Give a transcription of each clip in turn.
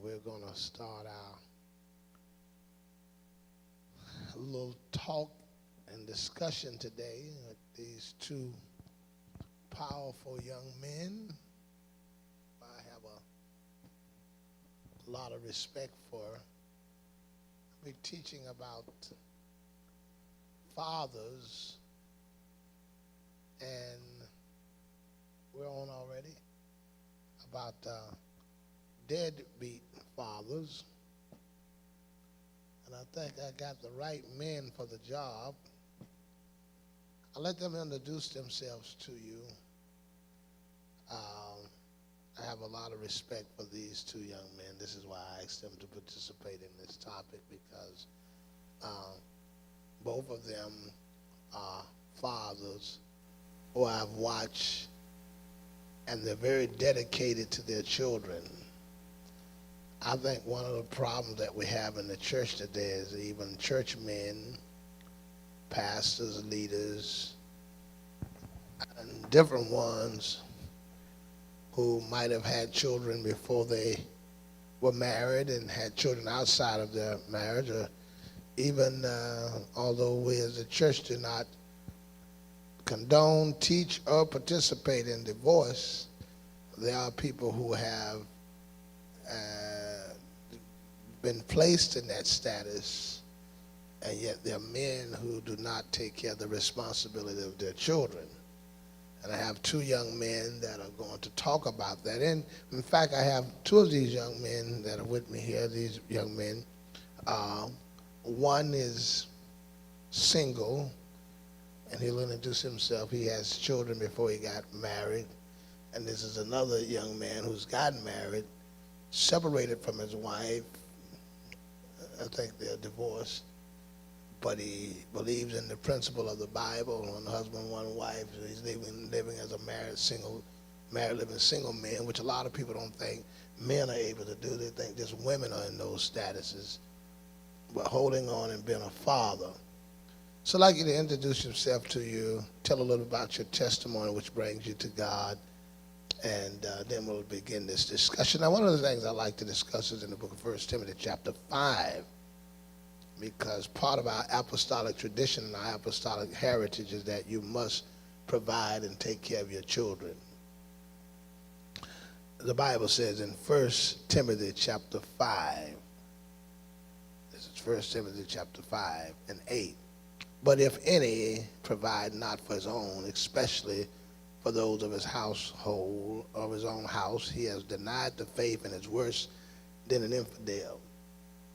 We're going to start our little talk and discussion today with these two powerful young men. I have a lot of respect for. I'll be teaching about fathers, and we're on already, about deadbeat fathers. And I think I got the right men for the job. I'll let them introduce themselves to you. I have a lot of respect for these two young men. This is why I asked them to participate in this topic, because both of them are fathers who I've watched, and they're very dedicated to their children. I think one of the problems that we have in the church today is even churchmen, pastors, leaders, and different ones who might have had children before they were married and had children outside of their marriage, or even although we as a church do not condone, teach, or participate in divorce, there are people who have been placed in that status, and yet there are men who do not take care of the responsibility of their children. And I have two young men that are going to talk about that. And in fact, I have two of these young men that are with me here, these young men. One is single, and he'll introduce himself. He has children before he got married. And this is another young man who's gotten married, separated from his wife. I think they're divorced, but he believes in the principle of the Bible, one husband, one wife. So he's living as a married living single man, which a lot of people don't think men are able to do. They think just women are in those statuses, but holding on and being a father. So I'd like you to introduce yourself to you, tell a little about your testimony, which brings you to God, and then we'll begin this discussion. Now, one of the things I like to discuss is in the book of 1 Timothy chapter 5, because part of our apostolic tradition and our apostolic heritage is that you must provide and take care of your children. The Bible says in 1 Timothy chapter 5, this is 1 Timothy chapter 5 and 8, but if any provide not for his own, especially for those of his household, of his own house, he has denied the faith and is worse than an infidel.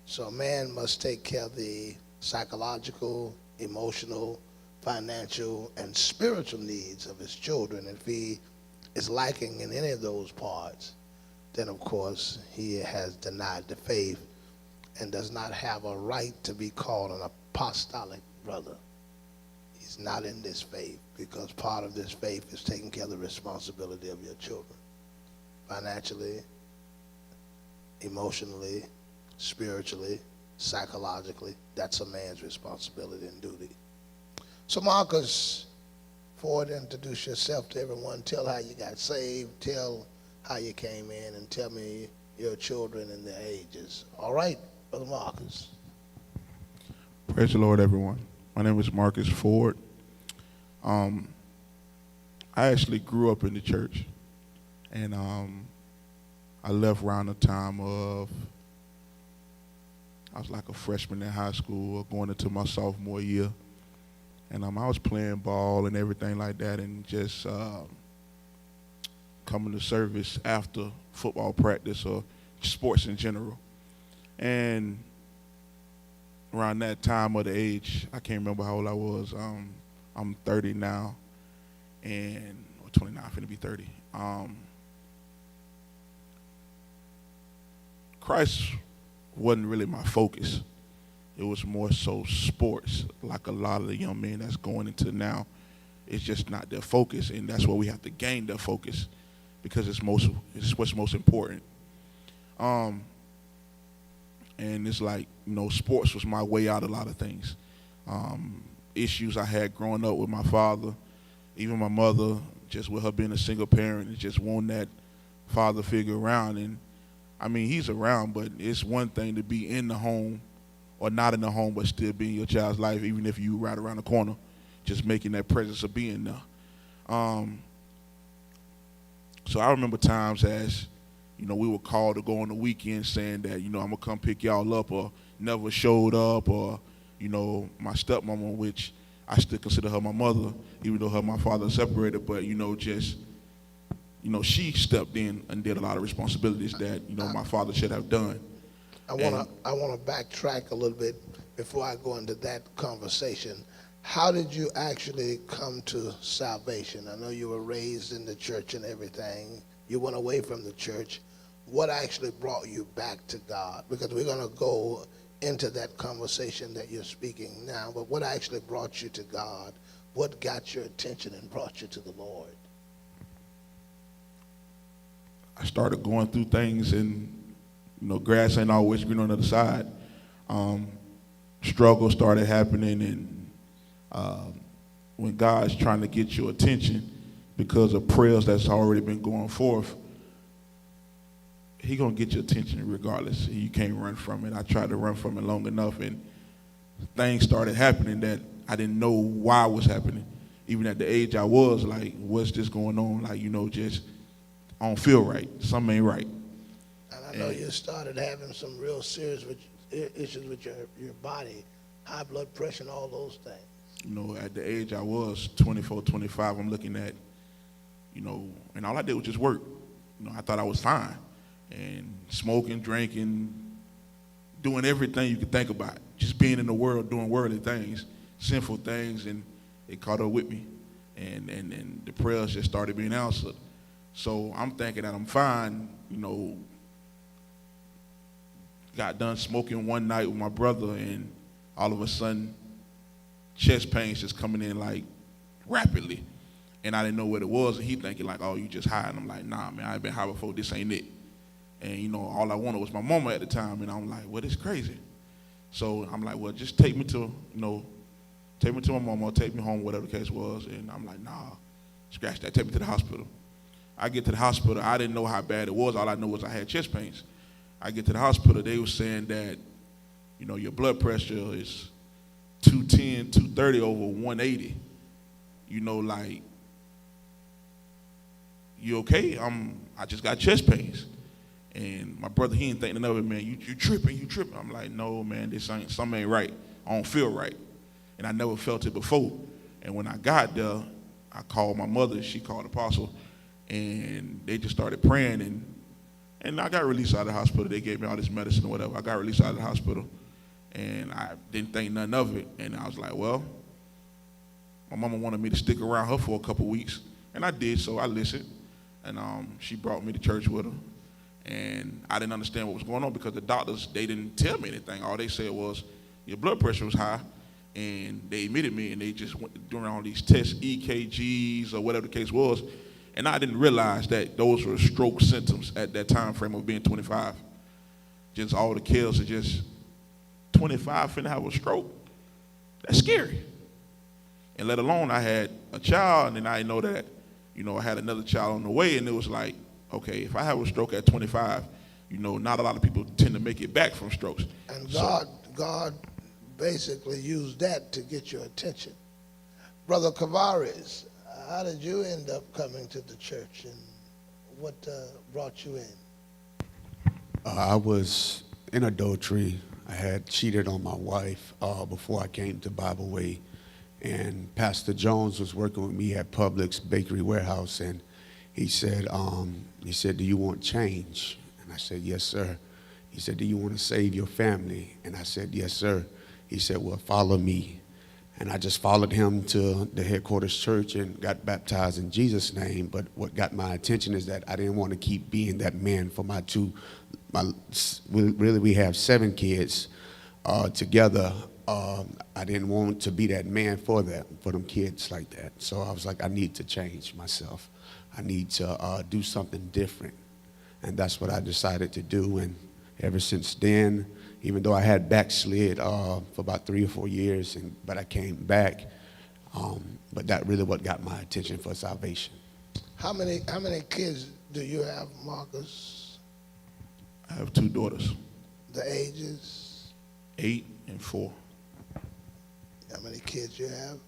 So a man must take care of the psychological, emotional, financial, and spiritual needs of his children. If he is lacking in any of those parts, then of course he has denied the faith and does not have a right to be called an apostolic brother. He's not in this faith, because part of this faith is taking care of the responsibility of your children. Financially, emotionally, spiritually, psychologically, that's a man's responsibility and duty. So Marcus Ford, introduce yourself to everyone. Tell how you got saved, tell how you came in, and tell me your children and their ages. All right, Brother Marcus. Praise the Lord, everyone. My name is Marcus Ford. I actually grew up in the church, and I left around the time of, I was like a freshman in high school, going into my sophomore year, and I was playing ball and everything like that, and just coming to service after football practice or sports in general. And around that time of the age, I can't remember how old I was. I'm 30 now, and or 29, finna be 30. Christ wasn't really my focus. It was more so sports, like a lot of the young men that's going into now. It's just not their focus, and that's where we have to gain their focus, because it's what's most important. And it's like, sports was my way out of a lot of things. Issues I had growing up with my father, even my mother, just with her being a single parent and just wanting that father figure around. And I mean, he's around, but it's one thing to be in the home or not in the home, but still be in your child's life, even if you right around the corner, just making that presence of being there. So I remember times as, we were called to go on the weekend saying that, I'm going to come pick y'all up, or never showed up, or, my stepmama, which I still consider her my mother, even though her and my father are separated, but, she stepped in and did a lot of responsibilities that, my father should have done. I want to backtrack a little bit before I go into that conversation. How did you actually come to salvation? I know you were raised in the church and everything. You went away from the church. What actually brought you back to God? Because we're going to go into that conversation that you're speaking now, but what actually brought you to God? What got your attention and brought you to the Lord? I started going through things, and grass ain't always green on the other side. Struggles started happening, and when God's trying to get your attention because of prayers that's already been going forth, He gonna get your attention regardless. You can't run from it. I tried to run from it long enough, and things started happening that I didn't know why it was happening. Even at the age I was, like, what's this going on? Like, just I don't feel right. Something ain't right. And I know you started having some real serious issues with your body, high blood pressure and all those things. At the age I was, 24, 25, I'm looking at, and all I did was just work. I thought I was fine. And smoking, drinking, doing everything you could think about. Just being in the world, doing worldly things, sinful things, and it caught up with me. And the prayers just started being answered. So I'm thinking that I'm fine, got done smoking one night with my brother, and all of a sudden, chest pains just coming in like rapidly. And I didn't know what it was, and he thinking like, oh, you just high. And I'm like, nah, man, I've been high before, this ain't it. And all I wanted was my mama at the time, and I'm like, well, this is crazy. So I'm like, well, just take me to my mama, take me home, whatever the case was. And I'm like, nah, scratch that, take me to the hospital. I get to the hospital, I didn't know how bad it was. All I knew was I had chest pains. I get to the hospital, they were saying that, your blood pressure is 210, 230 over 180. Like, you okay? I just got chest pains. And my brother, he ain't thinking of it, man. You tripping. I'm like, no, man, something ain't right. I don't feel right. And I never felt it before. And when I got there, I called my mother, she called Apostle, and they just started praying, and I got released out of the hospital. They gave me all this medicine or whatever. I got released out of the hospital, and I didn't think nothing of it. And I was like, well, my mama wanted me to stick around her for a couple weeks, and I did, so I listened. And she brought me to church with her. And I didn't understand what was going on because the doctors, they didn't tell me anything. All they said was, your blood pressure was high, and they admitted me, and they just went doing all these tests, EKGs or whatever the case was. And I didn't realize that those were stroke symptoms at that time frame of being 25. Just all the kids are just 25 finna have a stroke. That's scary. And let alone I had a child, and I know that, I had another child on the way, and it was like, okay, if I have a stroke at 25, not a lot of people tend to make it back from strokes. And God basically used that to get your attention. Brother Kavaris, how did you end up coming to the church, and what brought you in? I was in adultery. I had cheated on my wife before I came to Bible Way. And Pastor Jones was working with me at Publix Bakery Warehouse, and he said, do you want change? And I said, yes, sir. He said, do you want to save your family? And I said, yes, sir. He said, well, follow me. And I just followed him to the headquarters church and got baptized in Jesus' name. But what got my attention is that I didn't want to keep being that man for we have 7 kids together. I didn't want to be that man for them kids like that. So I was like, I need to change myself. I need to do something different. And that's what I decided to do. And ever since then, even though I had backslid for about 3 or 4 years, but I came back. But that really what got my attention for salvation. How many kids do you have, Marcus? I have 2 daughters, The ages? 8 and 4. How many kids you have?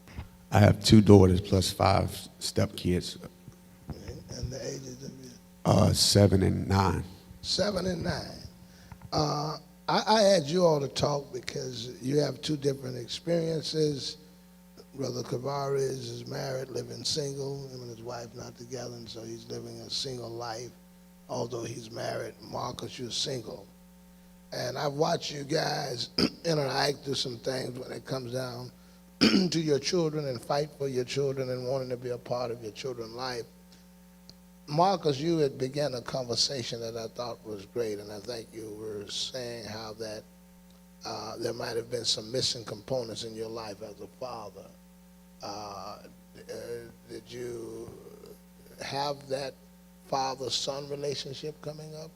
I have 2 daughters plus 5 stepkids, And the ages of you? 7 and 9. 7 and 9. I had you all to talk because you have 2 different experiences. Brother Cavaris is married, living single. Him and his wife not together, and so he's living a single life. Although he's married, Marcus, you're single. And I've watched you guys interact through some things when it comes down to your children and fight for your children and wanting to be a part of your children's life. Marcus, you had began a conversation that I thought was great, and I think you were saying how that there might have been some missing components in your life as a father. Did you have that father-son relationship coming up?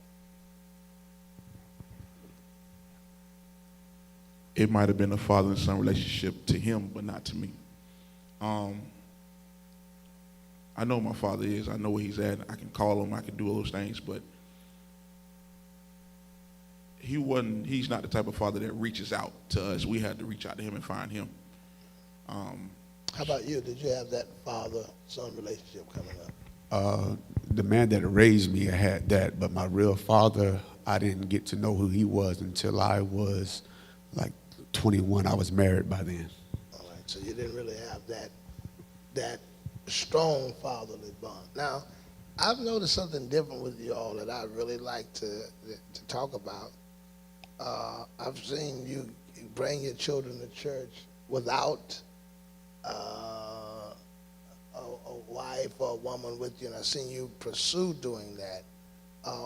It might have been a father and son relationship to him, but not to me. I know my father is. I know where he's at. I can call him. I can do all those things, but he's not the type of father that reaches out to us. We had to reach out to him and find him. How about you? Did you have that father-son relationship coming up? The man that raised me, I had that, but my real father, I didn't get to know who he was until I was like 21. I was married by then. All right, so you didn't really have that strong fatherly bond. Now, I've noticed something different with you all that I really like to talk about. I've seen you bring your children to church without a wife or a woman with you, and I've seen you pursue doing that.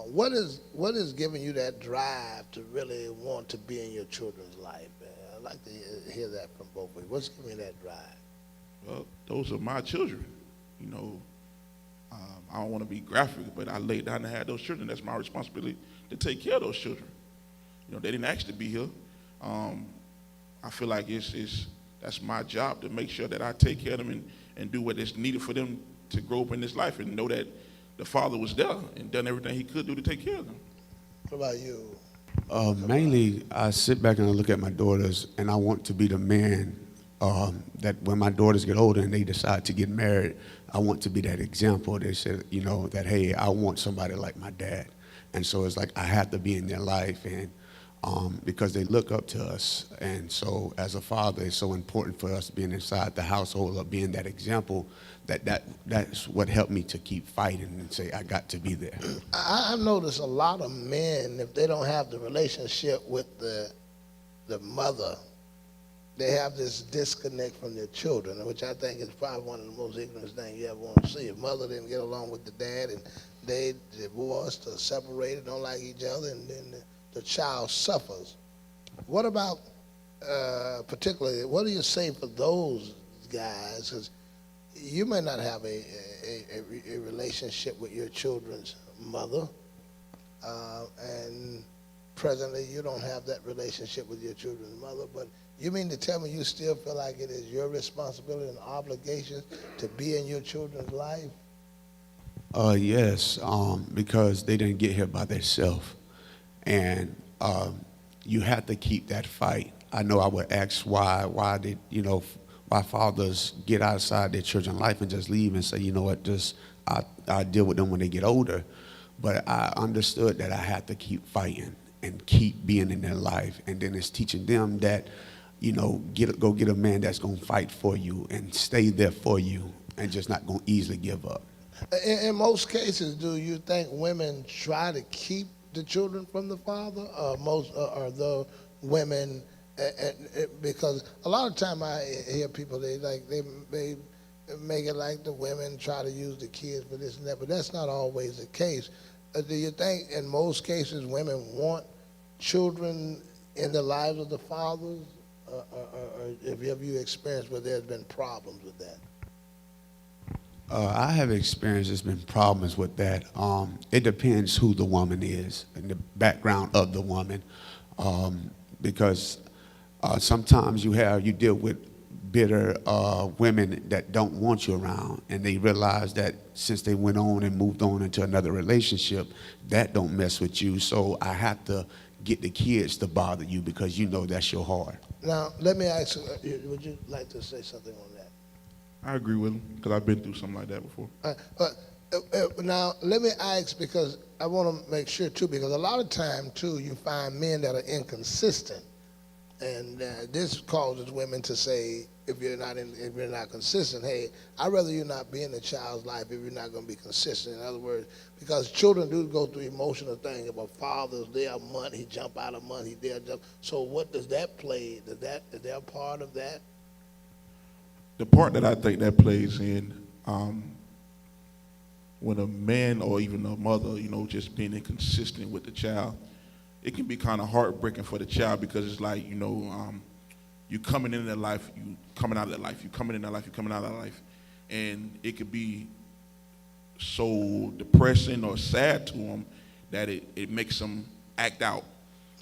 What is giving you that drive to really want to be in your children's life? I'd like to hear that from both of you. What's giving you that drive? Well, those are my children. You know, I don't want to be graphic, but I laid down and had those children. That's my responsibility to take care of those children. You know, they didn't actually be here. I feel like that's my job to make sure that I take care of them and do what is needed for them to grow up in this life and know that the father was there and done everything he could do to take care of them. What about you? Mainly, I sit back and I look at my daughters, and I want to be the man that when my daughters get older and they decide to get married, I want to be that example. They said, you know, that, hey, I want somebody like my dad. And so it's like I have to be in their life, and because they look up to us. And so as a father, it's so important for us being inside the household of being that example. That's what helped me to keep fighting and say, I got to be there. I've noticed a lot of men, if they don't have the relationship with the mother, they have this disconnect from their children, which I think is probably one of the most ignorant things you ever want to see. A mother didn't get along with the dad, and they divorced or separated, don't like each other, and then the child suffers. What about, particularly, what do you say for those guys? Because you may not have a relationship with your children's mother, and presently you don't have that relationship with your children's mother, but you mean to tell me you still feel like it is your responsibility and obligation to be in your children's life? Yes, because they didn't get here by themselves. And you have to keep that fight. I know I would ask why did, you know, why fathers get outside their children's life and just leave and say, you know what, just I'll deal with them when they get older. But I understood that I had to keep fighting and keep being in their life. And then it's teaching them that, you know, go get a man that's going to fight for you and stay there for you and just not going to easily give up. In most cases, do you think women try to keep the children from the father, or are the women? Because a lot of time I hear people they make it like the women try to use the kids for this and that, but that's not always the case. Do you think in most cases women want children in the lives of the fathers, or have you experienced where there's been problems with that? I have experienced there's been problems with that. It depends who the woman is and the background of the woman, because sometimes you deal with bitter women that don't want you around, and they realize that since they went on and moved on into another relationship, that don't mess with you. So I have to get the kids to bother you because you know that's your heart. Now, let me ask you, would you like to say something on that? I agree with him because I've been through something like that before. Now, let me ask, because I want to make sure, too, because a lot of time, too, you find men that are inconsistent. And this causes women to say, if you're not consistent, hey, I'd rather you not be in the child's life if you're not going to be consistent. In other words, because children do go through emotional things about fathers, their money, he jump out of money, they'll jump. So what does that play? Is there a part of that? The part that I think that plays in when a man or even a mother, just being inconsistent with the child, it can be kind of heartbreaking for the child because it's like, you coming into their life, you coming out of their life, you coming in their life, you coming out of their life. And it could be so depressing or sad to them that it makes them act out.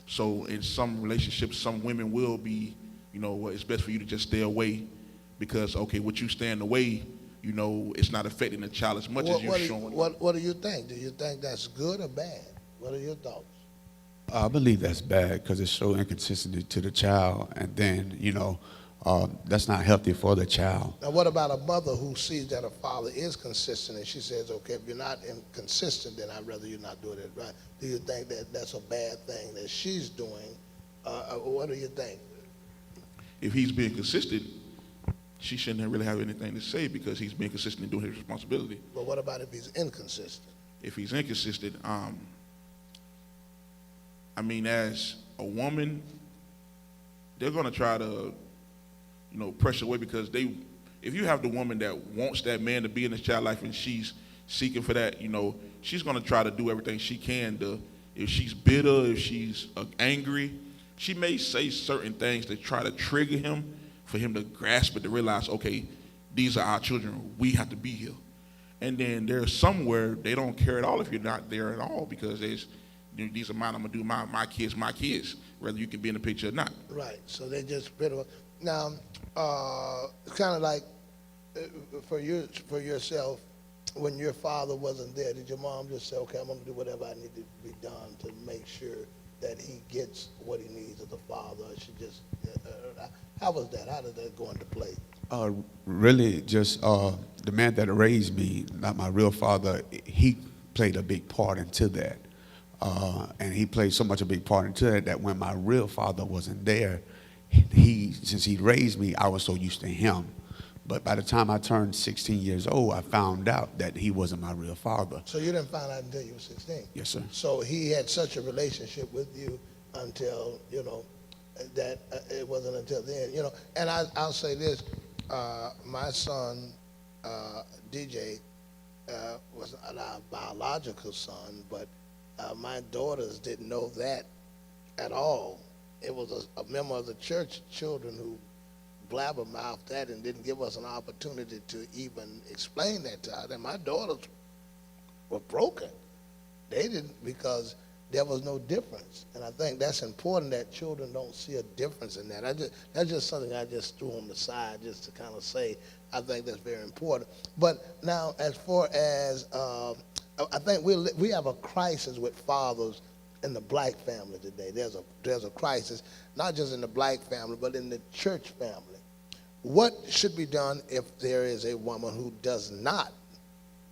So in some relationships, some women will be, it's best for you to just stay away because, okay, what you staying away, it's not affecting the child as much as you're showing. What do you think? Do you think that's good or bad? What are your thoughts? I believe that's bad because it shows inconsistency to the child, and then, that's not healthy for the child. Now, what about a mother who sees that a father is consistent and she says, okay, if you're not consistent, then I'd rather you not do it right? Do you think that that's a bad thing that she's doing? What do you think? If he's being consistent, she shouldn't really have anything to say because he's being consistent in doing his responsibility. But what about if he's inconsistent? If he's inconsistent, as a woman, they're going to try to, pressure away because if you have the woman that wants that man to be in his child life and she's seeking for that, she's going to try to do everything she can to, if she's bitter, if she's angry, she may say certain things to try to trigger him for him to grasp it, to realize, okay, these are our children, we have to be here. And then there's somewhere they don't care at all if you're not there at all because these are mine, I'm going to do my kids, whether you can be in the picture or not. Right, so they just bitter. Now, it's kind of like for yourself, when your father wasn't there, did your mom just say, okay, I'm going to do whatever I need to be done to make sure that he gets what he needs as a father? Or she just, how was that? How did that go into play? Really just the man that raised me, not my real father, he played a big part into that. And he played so much a big part into it that when my real father wasn't there, since he raised me, I was so used to him. But by the time I turned 16 years old, I found out that he wasn't my real father. So you didn't find out until you were 16? Yes, sir. So he had such a relationship with you until, that it wasn't until then, And I'll say this, my son, DJ, was our biological son, but my daughters didn't know that at all. It was a member of the church children who blabbermouthed that and didn't give us an opportunity to even explain that to her. And my daughters were broken. They didn't, because there was no difference. And I think that's important that children don't see a difference in that. That's just something I just threw on the side just to kind of say I think that's very important. But now, as far as I think we have a crisis with fathers in the black family today. There's a crisis, not just in the black family, but in the church family. What should be done if there is a woman who does not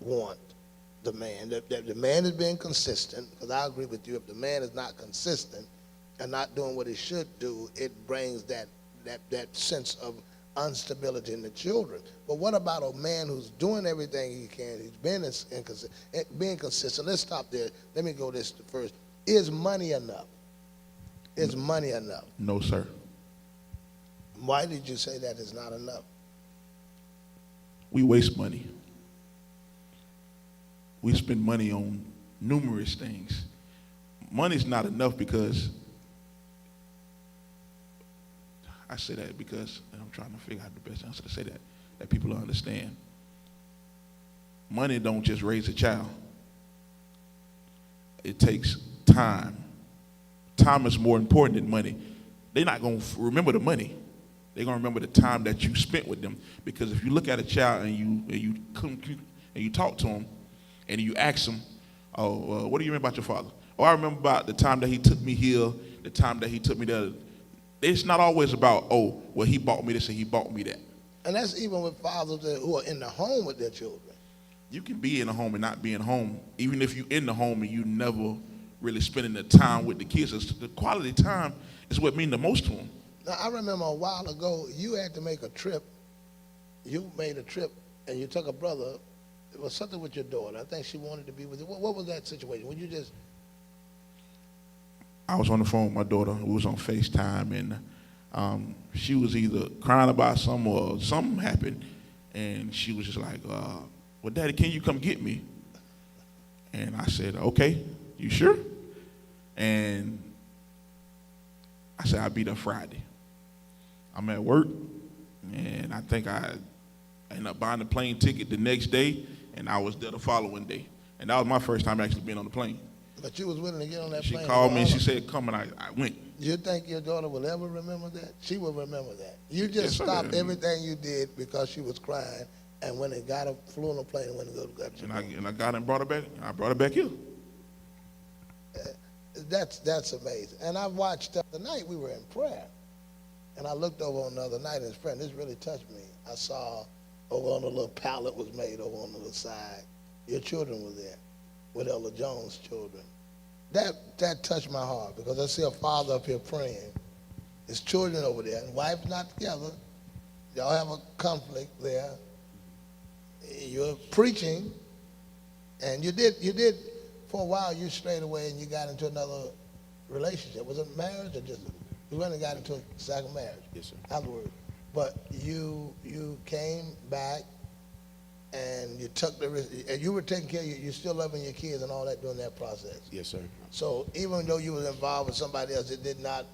want the man, that the man is being consistent? Because I agree with you, if the man is not consistent and not doing what he should do, it brings that sense of instability in the children. But what about a man who's doing everything he can? He's being consistent. Let's stop there. Let me go this first. Is money enough? Is money enough? No, sir. Why did you say that is not enough? We waste money. We spend money on numerous things. Money's not enough because, I say that because I'm trying to figure out the best answer to say that people will understand. Money don't just raise a child. It takes time. Time is more important than money. They're not going to remember the money. They're gonna remember the time that you spent with them. Because if you look at a child and you talk to them, and you ask them, "Oh, what do you remember about your father?" "Oh, I remember about the time that he took me here, the time that he took me there." It's not always about, "Oh, well, he bought me this and he bought me that." And that's even with fathers who are in the home with their children. You can be in the home and not be in the home, even if you're in the home and you never really spending the time with the kids. The quality time is what means the most to them. Now, I remember a while ago, you had to make a trip. You made a trip, and you took a brother. It was something with your daughter. I think she wanted to be with you. What was that situation? Would you just... I was on the phone with my daughter. We was on FaceTime, and she was either crying about something or something happened, and she was just like, "Well, Daddy, can you come get me?" And I said, "Okay, you sure?" And I said, "I'll be there Friday." I'm at work, and I think I ended up buying the plane ticket the next day, and I was there the following day. And that was my first time actually being on the plane. But you was willing to get on that She plane? called me and she said, "Come," and I went. You think your daughter will ever remember that? She will remember that. You just Yes, sir. stopped everything you did because she was crying, and when they flew on the plane and went to go to got you. And I got her and brought her back. I brought her back here. That's amazing. And I watched the night we were in prayer, and I looked over on the other night, and his friend, this really touched me. I saw over on the little pallet was made over on the other side, your children were there with Elder Jones' children. That touched my heart, because I see a father up here praying, his children over there, and wife's not together. Y'all have a conflict there. You're preaching, and you did for a while. You strayed away and you got into another relationship. Was it marriage or just you went and got into a second marriage? Yes, sir. Afterwards, but you came back and you took the risk, and you were taking care of you're still loving your kids and all that during that process. Yes, sir. So even though you was involved with somebody else, it did not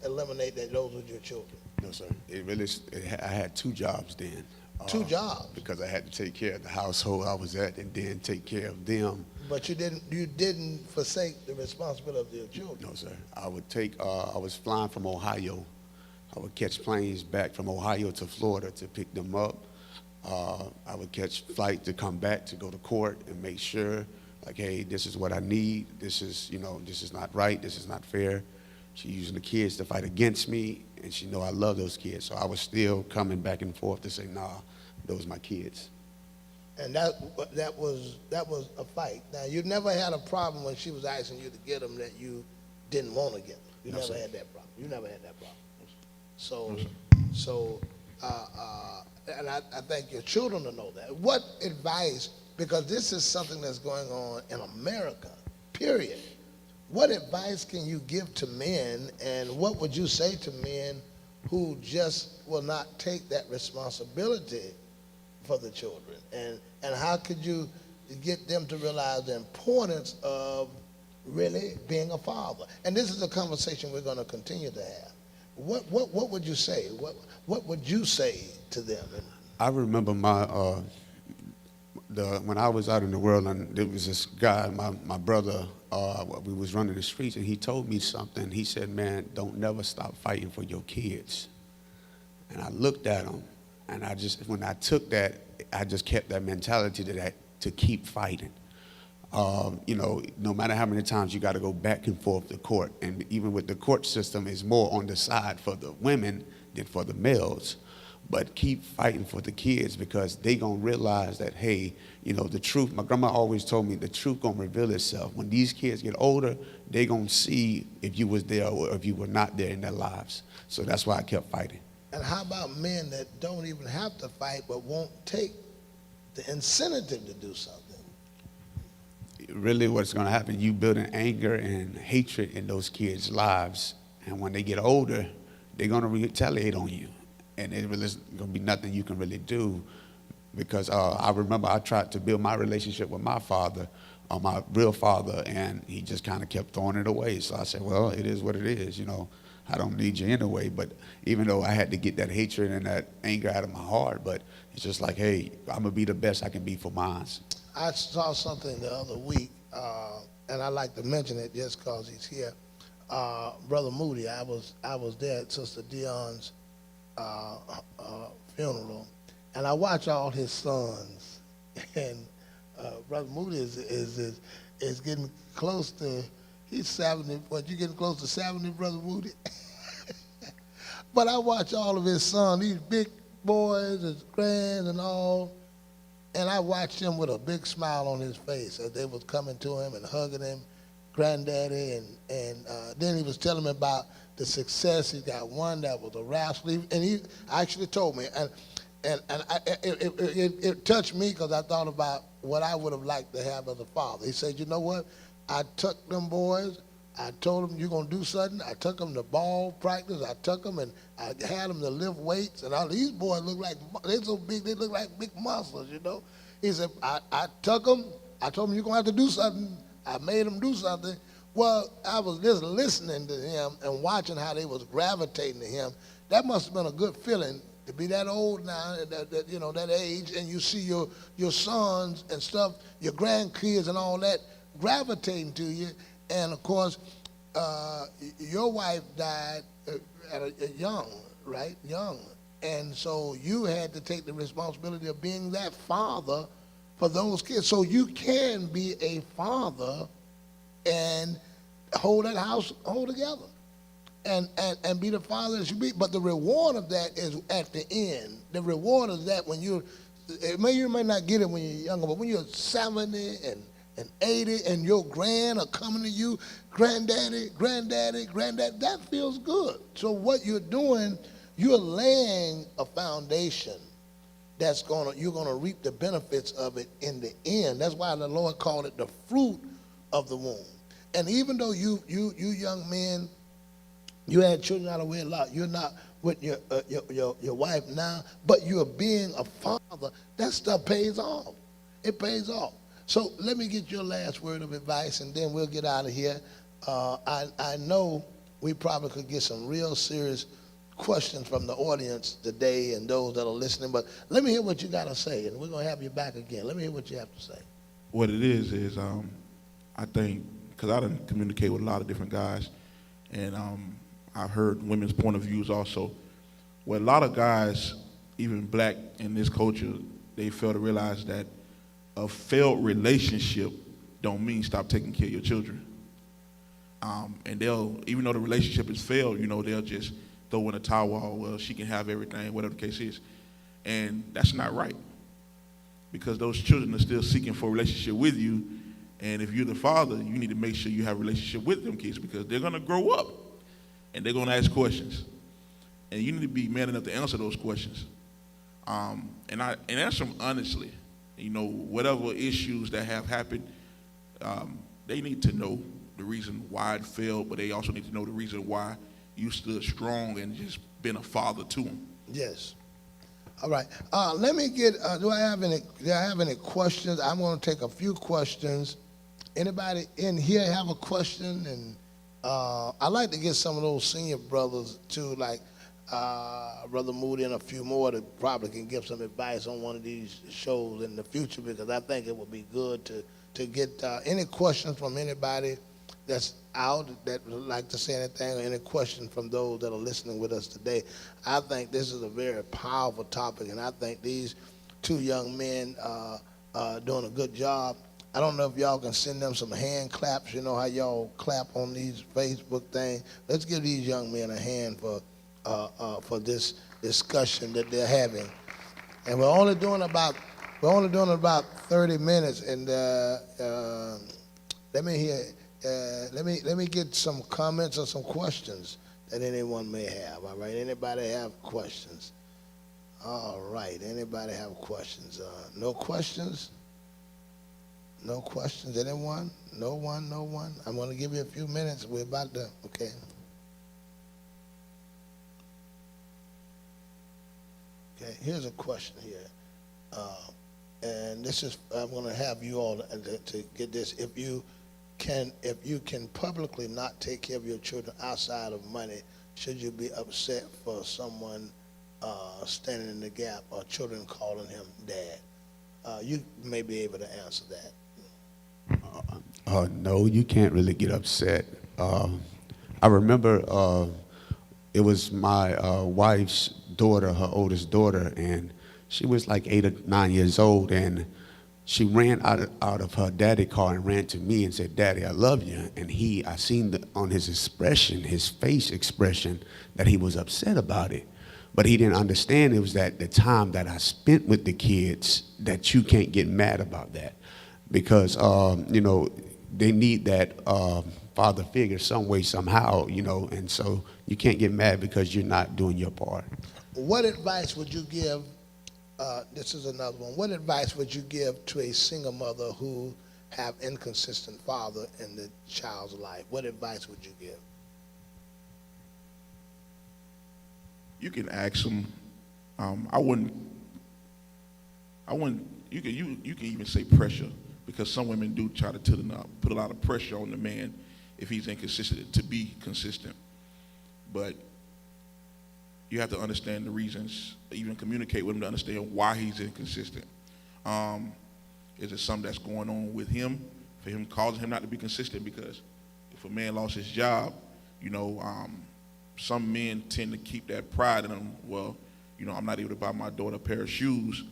eliminate that those were your children. No, sir. I had 2 jobs then. 2 jobs. Because I had to take care of the household I was at and then take care of them. But you didn't forsake the responsibility of your children. No, sir. I was flying from Ohio. I would catch planes back from Ohio to Florida to pick them up. I would catch flight to come back to go to court and make sure, like, hey, this is what I need. This is not right. This is not fair. She's using the kids to fight against me, and she know I love those kids. So I was still coming back and forth to say, nah, those are my kids. And that was a fight. Now, you never had a problem when she was asking you to get them that you didn't want to get them. You never had that problem. You never had that problem. And I think your children will know that. What advice, because this is something that's going on in America, period. What advice can you give to men, and what would you say to men who just will not take that responsibility for the children? And how could you get them to realize the importance of really being a father? And this is a conversation we're going to continue to have. What would you say? What would you say to them? I remember when I was out in the world, and there was this guy, my brother, we was running the streets, and he told me something. He said, "Man, don't never stop fighting for your kids." And I looked at him, and when I took that, I just kept that mentality to keep fighting. No matter how many times you got to go back and forth to court, and even with the court system, is more on the side for the women than for the males. But keep fighting for the kids, because they gonna realize that, hey, the truth. My grandma always told me the truth gonna reveal itself. When these kids get older, they gonna see if you was there or if you were not there in their lives. So that's why I kept fighting. And how about men that don't even have to fight but won't take the incentive to do something? Really what's going to happen, you building anger and hatred in those kids' lives, and when they get older, they're going to retaliate on you, and it really isn't going to be nothing you can really do, because I remember I tried to build my relationship with my father, my real father, and he just kind of kept throwing it away. So I said, well, it is what it is, I don't need you anyway. But even though I had to get that hatred and that anger out of my heart, but it's just like, hey, I'm going to be the best I can be for mine. I saw something the other week, and I like to mention it just because he's here. Brother Moody, I was there at Sister Dion's funeral, and I watch all his sons, and Brother Moody is getting close to, he's 70. What, you getting close to 70, Brother Moody? But I watch all of his sons, these big boys, his grands and all, and I watched him with a big smile on his face as they was coming to him and hugging him, granddaddy, and then he was telling me about the success. He got one that was a wrestler, and he actually told me, it touched me because I thought about what I would have liked to have as a father. He said, you know what? I took them boys. I told them, you're going to do something. I took them to ball practice. I took them and I had them to lift weights. And all these boys look like, they're so big, they look like big monsters, you know. He said, I took them. I told them, you're going to have to do something. I made them do something. Well, I was just listening to him and watching how they was gravitating to him. That must have been a good feeling to be that old now, you know, that age, and you see your sons and stuff, your grandkids and all that gravitating to you. And of course, your wife died at a young, right? Young. And so you had to take the responsibility of being that father for those kids. So you can be a father and hold that household together. And be the father that you be. But the reward of that is at the end. The reward is that when you may not get it when you're younger, but when you're 70 and 80 and your grand are coming to you, granddaddy, that feels good. So what you're doing, you're laying a foundation you're gonna reap the benefits of it in the end. That's why the Lord called it the fruit of the womb. And even though you young men, you had children out of wedlock, you're not with your wife now, but you're being a father, that stuff pays off. It pays off. So let me get your last word of advice, and then we'll get out of here. I know we probably could get some real serious questions from the audience today and those that are listening, but let me hear what you got to say, and we're going to have you back again. Let me hear what you have to say. What it is I think, because I done communicate with a lot of different guys, and I've heard women's point of views also, where a lot of guys, even black in this culture, they fail to realize that a failed relationship don't mean stop taking care of your children. And they'll, even though the relationship is failed, you know, they'll just throw in a towel, well, she can have everything, whatever the case is. And that's not right. Because those children are still seeking for a relationship with you. And if you're the father, you need to make sure you have a relationship with them kids, because they're going to grow up and they're going to ask questions. And you need to be man enough to answer those questions. And answer them honestly. You know, whatever issues that have happened, they need to know the reason why it failed, but they also need to know the reason why you stood strong and just been a father to them. Yes. All right. Let me get. Do I have any questions? I'm going to take a few questions. Anybody in here have a question? And I like to get some of those senior brothers too, like Brother Moody and a few more that probably can give some advice on one of these shows in the future, because I think it would be good to get any questions from anybody that's out that would like to say anything, or any question from those that are listening with us today. I think this is a very powerful topic, and I think these two young men are doing a good job. I don't know if y'all can send them some hand claps. You know how y'all clap on these Facebook things. Let's give these young men a hand for this discussion that they're having. And we're only doing about 30 minutes. And let me get some comments or some questions that anyone may have. All right, anybody have questions? All right, anybody have questions? No questions? No questions, anyone? No one? I'm going to give you a few minutes. We're about to, okay. Okay, here's a question here. And this is, I'm going to have you all to get this. If you can publicly not take care of your children outside of money, should you be upset for someone standing in the gap or children calling him dad? You may be able to answer that. No, you can't really get upset. I remember it was my wife's daughter, her oldest daughter, and she was like 8 or 9 years old, and she ran out of her daddy car and ran to me and said, "Daddy, I love you." And I seen on his expression, his face expression, that he was upset about it. But he didn't understand it was that the time that I spent with the kids, that you can't get mad about that. Because, they need that father figure some way, somehow, and so you can't get mad because you're not doing your part. What advice would you give, this is another one, what advice would you give to a single mother who have inconsistent father in the child's life? What advice would you give? You can ask them. You can even say pressure, because some women do try to put a lot of pressure on the man if he's inconsistent to be consistent. But you have to understand the reasons, even communicate with him to understand why he's inconsistent. Is it something that's going on with him, for him causing him not to be consistent? Because if a man lost his job, some men tend to keep that pride in them. Well, I'm not able to buy my daughter a pair of shoes,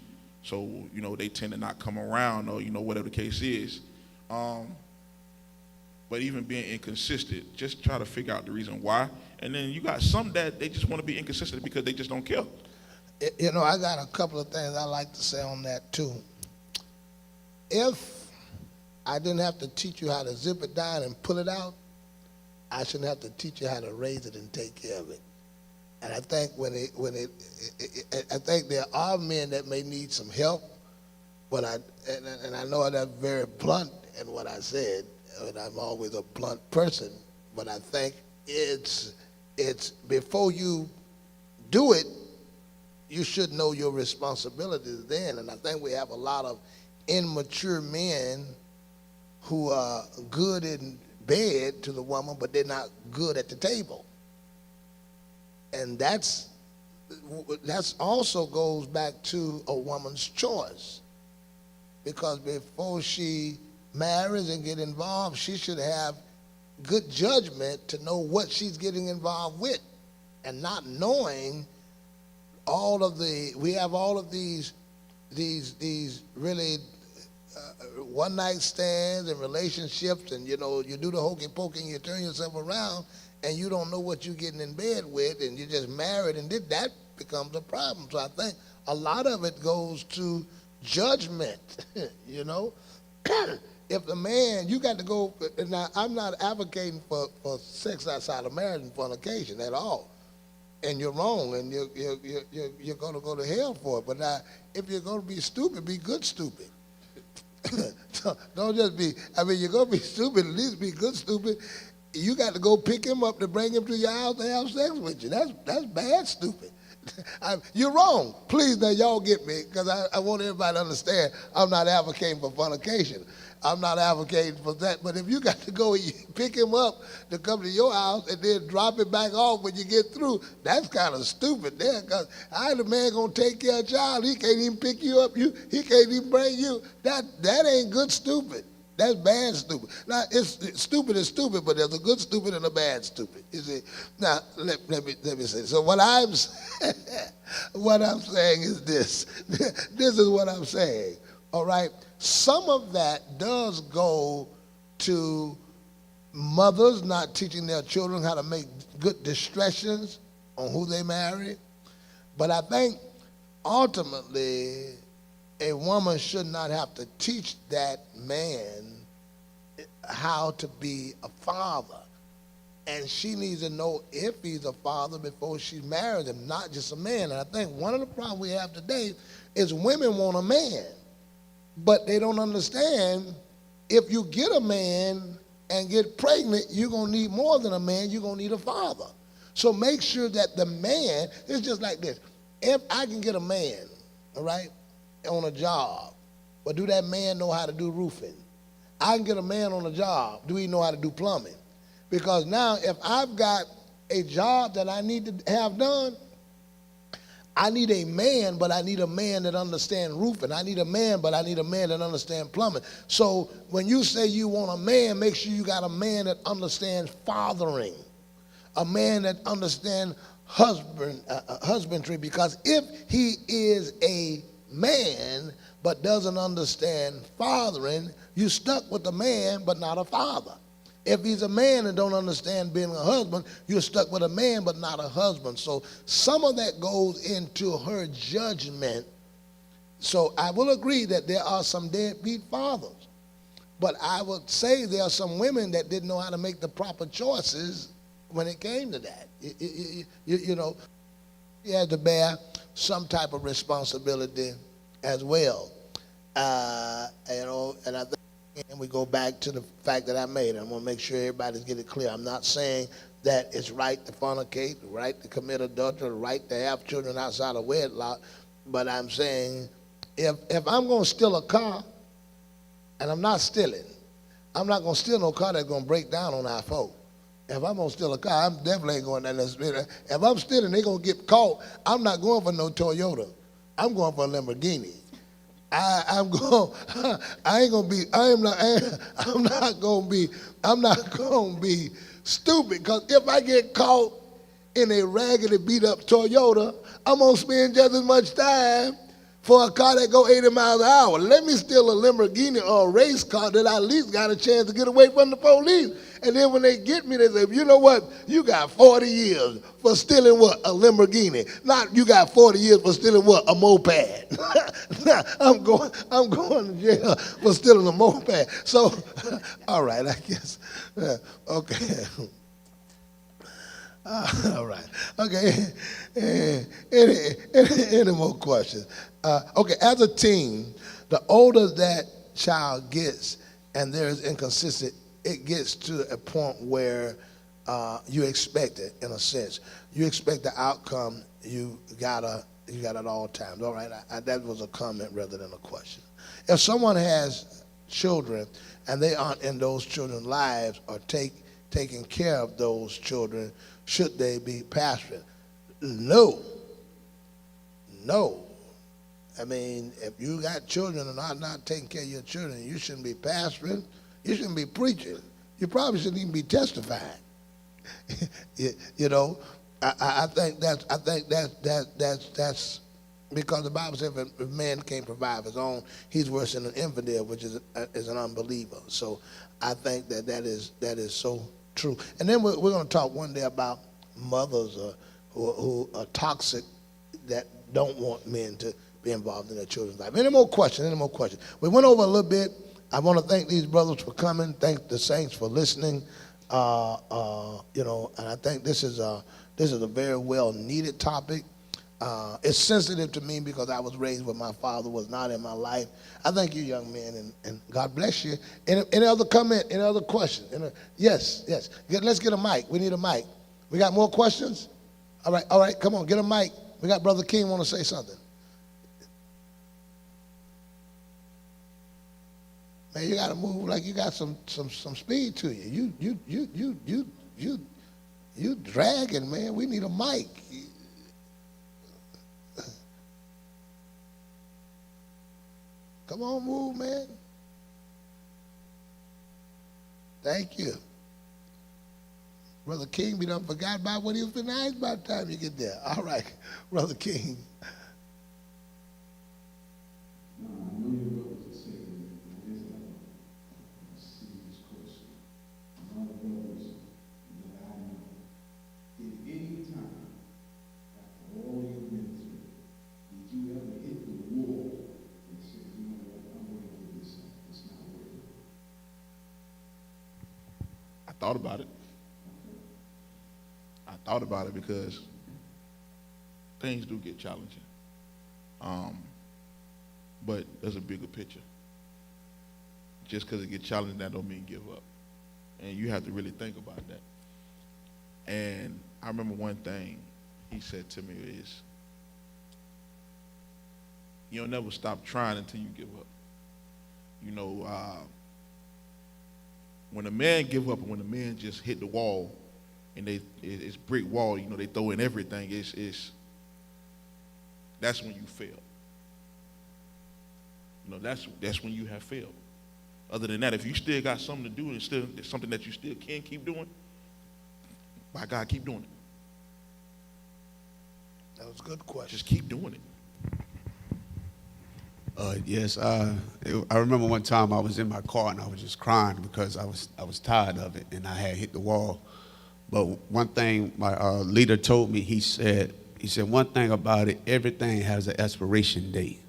so, they tend to not come around, or, whatever the case is. But even being inconsistent, just try to figure out the reason why. And then you got some that they just want to be inconsistent because they just don't care. I got a couple of things I like to say on that too. If I didn't have to teach you how to zip it down and pull it out, I shouldn't have to teach you how to raise it and take care of it. And I think I think there are men that may need some help, but I know that's very blunt in what I said, and I'm always a blunt person, but I think it's before you do it, you should know your responsibilities then. And I think we have a lot of immature men who are good in bed to the woman, but they're not good at the table. And that's also goes back to a woman's choice, because before she marries and get involved, she should have good judgment to know what she's getting involved with, and not knowing we have all of these really one night stands and relationships, and you do the hokey pokey and you turn yourself around and you don't know what you're getting in bed with, and you're just married, and that becomes a problem. So I think a lot of it goes to judgment. If the man, you got to go. Now, I'm not advocating for sex outside of marriage and fornication at all, and you're wrong, and you're going to go to hell for it. But now, if you're going to be stupid, be good stupid. Don't just be. You're going to be stupid. At least be good stupid. You got to go pick him up to bring him to your house to have sex with you. That's bad stupid. You're wrong. Please, now y'all get me, because I want everybody to understand I'm not advocating for fornication. I'm not advocating for that. But if you got to go pick him up to come to your house and then drop it back off when you get through, that's kind of stupid there, because how the man going to take care of a child? He can't even pick you up. He can't even bring you. That ain't good stupid. That's bad stupid. Now, stupid is stupid, but there's a good stupid and a bad stupid. You see. Now, let me say. So what I'm saying is this. This is what I'm saying. All right. Some of that does go to mothers not teaching their children how to make good discretions on who they marry. But I think ultimately, a woman should not have to teach that man how to be a father. And she needs to know if he's a father before she marries him, not just a man. And I think one of the problems we have today is women want a man, but they don't understand if you get a man and get pregnant, you're going to need more than a man. You're going to need a father. So make sure that the man, it's just like this. If I can get a man, all right, on a job, but do that man know how to do roofing? I can get a man on a job. Do he know how to do plumbing? Because now if I've got a job that I need to have done, I need a man, but I need a man that understands roofing. I need a man, but I need a man that understands plumbing. So when you say you want a man, make sure you got a man that understands fathering. a man that understands husbandry, because if he is a man but doesn't understand fathering, you stuck with a man but not a father. If he's a man and don't understand being a husband, you're stuck with a man but not a husband. So some of that goes into her judgment. So I will agree that there are some deadbeat fathers. But I would say there are some women that didn't know how to make the proper choices when it came to that. You know, you had to bear some type of responsibility as well. You know, and I think we go back to the fact that I made. I want to make sure everybody's getting clear. I'm not saying that it's right to fornicate, right to commit adultery, right to have children outside of wedlock, but I'm saying if I'm going to steal a car, and I'm not stealing, I'm not going to steal no car that's going to break down on our folk. If I'm going to steal a car, I'm definitely ain't going down that street. If I'm stealing, they're going to get caught. I'm not going for no Toyota. I'm going for a Lamborghini. I'm not going to be stupid, because if I get caught in a raggedy beat up Toyota, I'm going to spend just as much time for a car that go 80 miles an hour. Let me steal a Lamborghini or a race car that I at least got a chance to get away from the police. And then when they get me, they say, you know what? You got 40 years for stealing what? A Lamborghini. Not you got 40 years for stealing what? A moped. I'm going to jail for stealing a moped. So, all right, I guess. Okay. All right. Okay. Any more questions? Okay. As a teen, the older that child gets, and there is inconsistency, it gets to a point where you expect it. In a sense, you expect the outcome. You got at all times. All right. That was a comment rather than a question. If someone has children and they aren't in those children's lives or taking care of those children, should they be pastoring? No. I mean, if you got children and are not taking care of your children, you shouldn't be pastoring. You shouldn't be preaching. You probably shouldn't even be testifying. You know, I think that's because the Bible says if a man can't provide his own, he's worse than an infidel, which is an unbeliever. So I think that is so true. And then we're going to talk one day about mothers who are toxic, that don't want men to be involved in their children's life. Any more questions? We went over a little bit. I want to thank these brothers for coming. Thank the saints for listening. You know, and I think this is a very well needed topic. It's sensitive to me because I was raised where my father was not in my life. I thank you, young men, and God bless you. Any other comment? Any other question? Yes. Let's get a mic. We need a mic. We got more questions? All right. Come on, get a mic. We got Brother King want to say something. Man, you got to move like you got some speed to you. You dragging, man. We need a mic. Come on, move, man. Thank you. Brother King, we done forgot about what he was finna ask by the time you get there. All right, Brother King. Thought about it because things do get challenging. But there's a bigger picture. Just because it gets challenging, that don't mean give up. And you have to really think about that. And I remember one thing he said to me is, you'll never stop trying until you give up. You know, when a man give up and when a man just hit the wall and it's brick wall, you know, they throw in everything, that's when you fail. You know, that's when you have failed. Other than that, if you still got something to do and still something that you still can keep doing, By God, keep doing it. That was a good question. Just keep doing it. Yes, I remember one time I was in my car and I was just crying because I was tired of it and I had hit the wall. But one thing my leader told me, he said one thing about it, everything has an expiration date,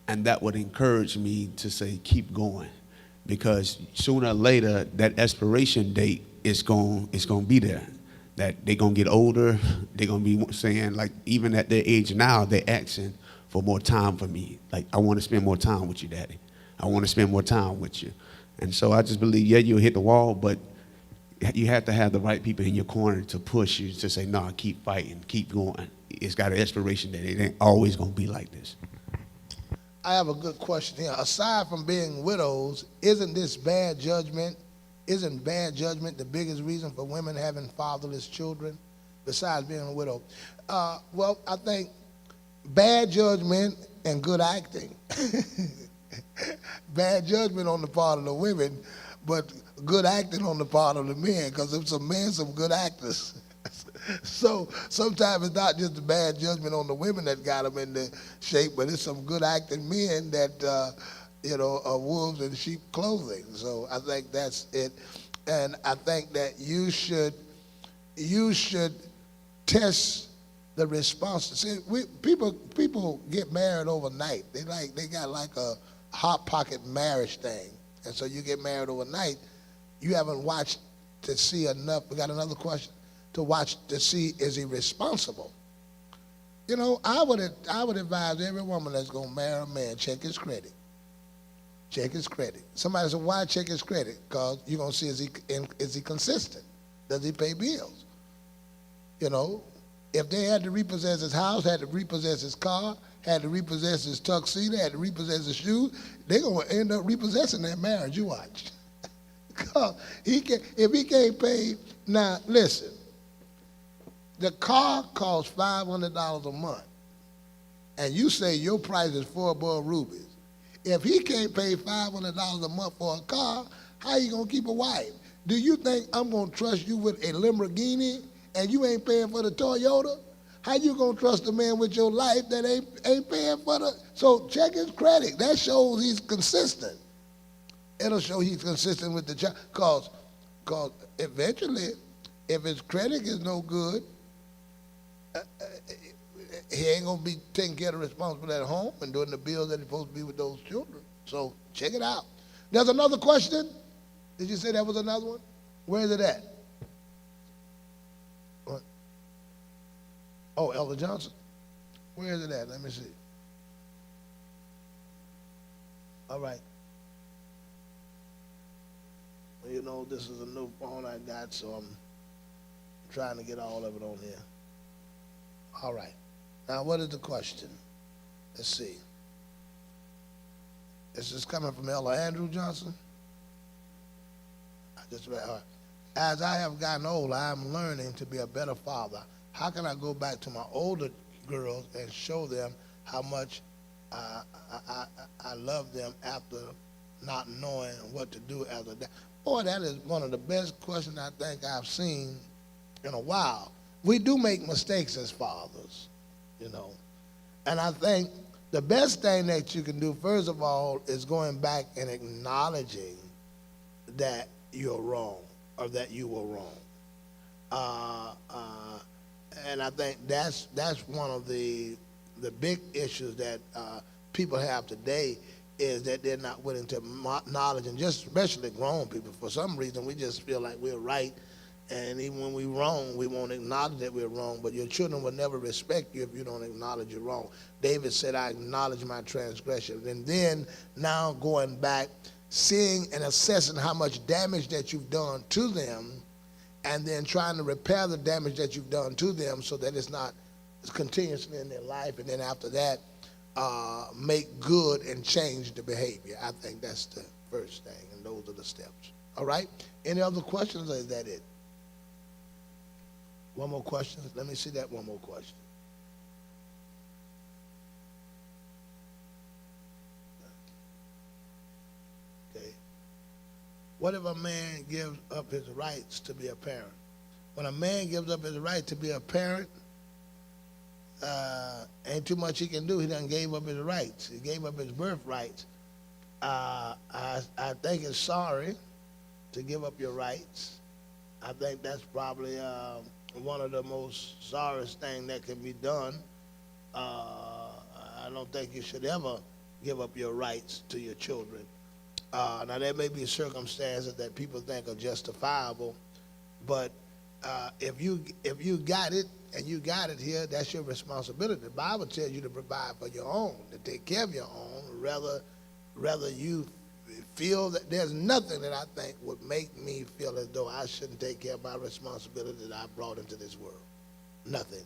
and that would encourage me to say keep going, because sooner or later that expiration date is going to be there. That they're gonna get older, they're gonna be saying, like, even at their age now, they're asking for more time for me. Like, I want to spend more time with you, Daddy. I want to spend more time with you. And so I just believe, yeah, you'll hit the wall, but you have to have the right people in your corner to push you to say, no, keep fighting, keep going. It's got an expiration date. It ain't always going to be like this. I have a good question here. Aside from being widows, isn't bad judgment the biggest reason for women having fatherless children, besides being a widow? Well, I think bad judgment and good acting. Bad judgment on the part of the women, but good acting on the part of the men, because there's some men, some good actors. So sometimes it's not just the bad judgment on the women that got them in the shape, but it's some good acting men that, are wolves in sheep clothing. So I think that's it. And I think that you should test the response. See, people get married overnight. They got like a hot pocket marriage thing, and so you get married overnight. You haven't watched to see enough. We got another question to watch to see, is he responsible? I would advise every woman that's gonna marry a man, check his credit. Check his credit. Somebody said, why check his credit? Because you're gonna see, is he consistent? Does he pay bills? If they had to repossess his house, had to repossess his car, had to repossess his tuxedo, had to repossess his shoes, they're going to end up repossessing that marriage, you watch. Because if he can't pay, now listen, the car costs $500 a month, and you say your price is $4 rubies. If he can't pay $500 a month for a car, how you going to keep a wife? Do you think I'm going to trust you with a Lamborghini and you ain't paying for the Toyota? How you gonna trust a man with your life that ain't paying for the? So check his credit. That shows he's consistent. It'll show he's consistent with the job. Cause eventually, if his credit is no good, he ain't gonna be taking care of the responsibility at home and doing the bills that he's supposed to be with those children. So check it out. There's another question. Did you say that was another one? Where is it at? What? Oh, Elder Johnson. Where is it at? Let me see. All right. Well, this is a new phone I got, so I'm trying to get all of it on here. All right. Now, what is the question? Let's see. Is this coming from Elder Andrew Johnson? I just read. All right. As I have gotten older, I am learning to be a better father. How can I go back to my older girls and show them how much I love them after not knowing what to do as a dad? Boy, that is one of the best questions I think I've seen in a while. We do make mistakes as fathers, And I think the best thing that you can do, first of all, is going back and acknowledging that you're wrong or that you were wrong. And I think that's one of the big issues that people have today, is that they're not willing to acknowledge, and just especially grown people. For some reason, we just feel like we're right, and even when we're wrong, we won't acknowledge that we're wrong. But your children will never respect you if you don't acknowledge you're wrong. David said, I acknowledge my transgression. And then now going back, seeing and assessing how much damage that you've done to them, and then trying to repair the damage that you've done to them so that it's not continuously in their life. And then after that, make good and change the behavior. I think that's the first thing, and those are the steps. All right? Any other questions, or is that it? One more question? Let me see that one more question. Okay. What if a man gives up his rights to be a parent? when a man gives up his right to be a parent, ain't too much he can do. He done gave up his rights. He gave up his birthrights. I think it's sorry to give up your rights. I think that's probably one of the most sorriest things that can be done. I don't think you should ever give up your rights to your children. Now, there may be circumstances that people think are justifiable, but if you got it and you got it here, that's your responsibility. The Bible tells you to provide for your own, to take care of your own, rather you feel that there's nothing that I think would make me feel as though I shouldn't take care of my responsibility that I brought into this world. Nothing.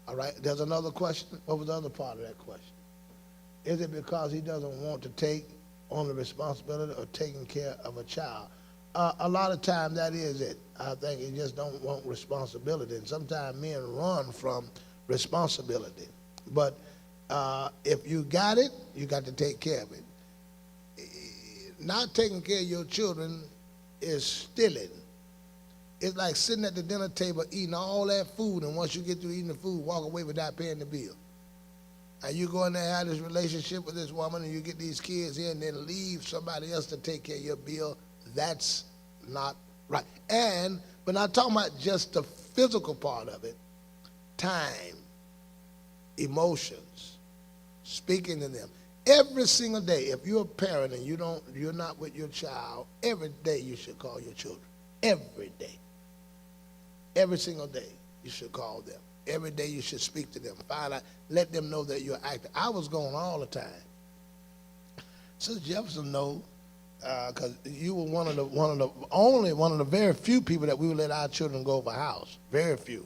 All right, there's another question. What was the other part of that question? Is it because he doesn't want to take on the responsibility of taking care of a child? A lot of times that is it. I think he just don't want responsibility. And sometimes men run from responsibility. But if you got it, you got to take care of it. Not taking care of your children is stealing. It's like sitting at the dinner table eating all that food, and once you get through eating the food, walk away without paying the bill. And you go in there and have this relationship with this woman, and you get these kids here, and then leave somebody else to take care of your bill. That's not right. And we're not talking about just the physical part of it. Time, emotions, speaking to them. Every single day, if you're a parent and you're not with your child, every day you should call your children. Every day. Every single day you should call them. Every day you should speak to them. Find out, let them know that you're active. I was gone all the time. Sister Jefferson knows, because you were one of the very few people that we would let our children go over house. Very few.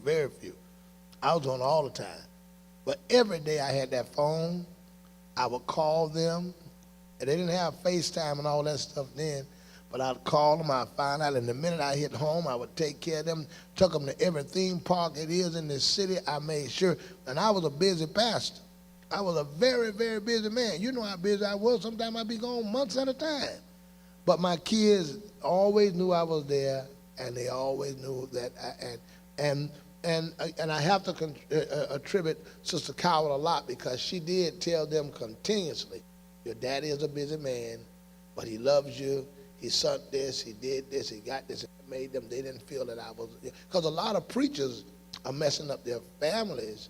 Very few. I was on all the time. But every day I had that phone. I would call them, and they didn't have FaceTime and all that stuff then, but I'd call them, I'd find out, and the minute I hit home, I would take care of them, took them to every theme park it is in this city. I made sure, and I was a busy pastor. I was a very, very busy man. You know how busy I was. Sometimes I'd be gone months at a time. But my kids always knew I was there, and they always knew that and I have to attribute Sister Cowart a lot, because she did tell them continuously, your daddy is a busy man, but he loves you. He sent this, he did this, he got this. It made them, they didn't feel that I was, because a lot of preachers are messing up their families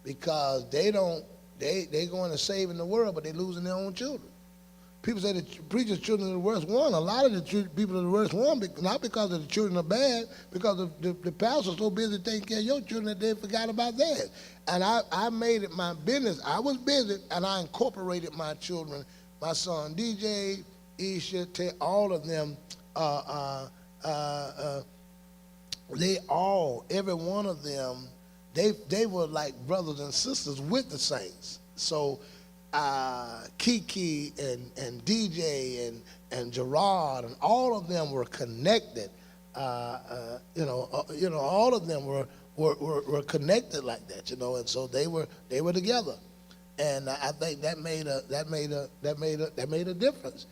because they going to saving the world, but they losing their own children. People say the preacher's children are the worst one. A lot of the people are the worst one, not because of the children are bad, because the pastor's so busy taking care of your children that they forgot about theirs. And I made it my business. I was busy, and I incorporated my children, my son DJ, Isha, all of them. They all, every one of them, they were like brothers and sisters with the saints. So Kiki and DJ and Gerard and all of them were connected. All of them were connected like that, and so they were together, and I think that made a difference.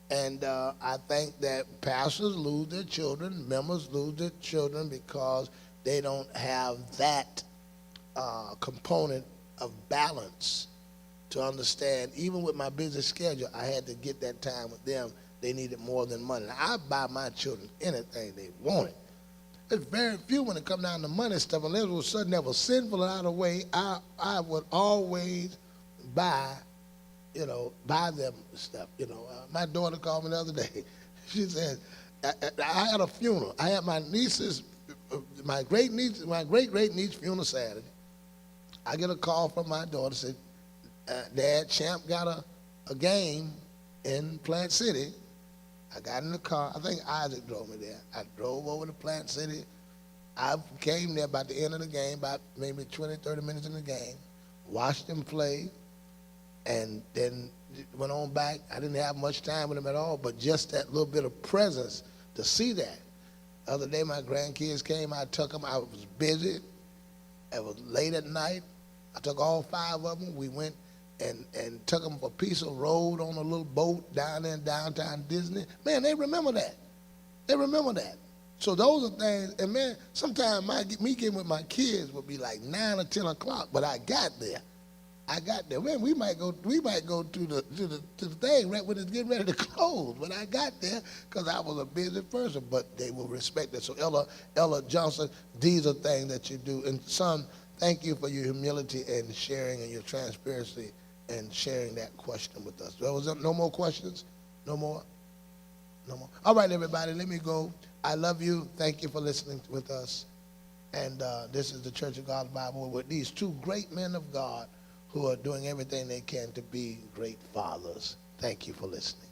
And I think that pastors lose their children, members lose their children, because they don't have that component of balance to understand. Even with my busy schedule, I had to get that time with them. They needed more than money. Now, I buy my children anything they wanted. There's very few when it come down to money stuff. Unless it was something that was sinful and out of the way, I would always buy them stuff. My daughter called me the other day. She said, I had a funeral. I had my niece's, my great great niece funeral Saturday. I get a call from my daughter, said, Dad, Champ got a game in Plant City. I got in the car. I think Isaac drove me there. I drove over to Plant City. I came there about the end of the game, about maybe 20, 30 minutes in the game, watched them play, and then went on back. I didn't have much time with them at all, but just that little bit of presence to see that. The other day, my grandkids came. I took them. I was busy. It was late at night. I took all 5 of them. We went and took them for a piece of road on a little boat down there in downtown Disney. Man, they remember that. They remember that. So those are things, and man, sometimes me getting with my kids would be like 9 or 10 o'clock, but I got there. Man, we might go to the thing right when it's getting ready to close. But I got there because I was a busy person. But they will respect it. So Ella Johnson, these are things that you do. And son, thank you for your humility and sharing and your transparency and sharing that question with us. There was no more questions? No more? No more. All right, everybody, let me go. I love you. Thank you for listening with us. And this is the Church of God's Bible with these two great men of God who are doing everything they can to be great fathers. Thank you for listening.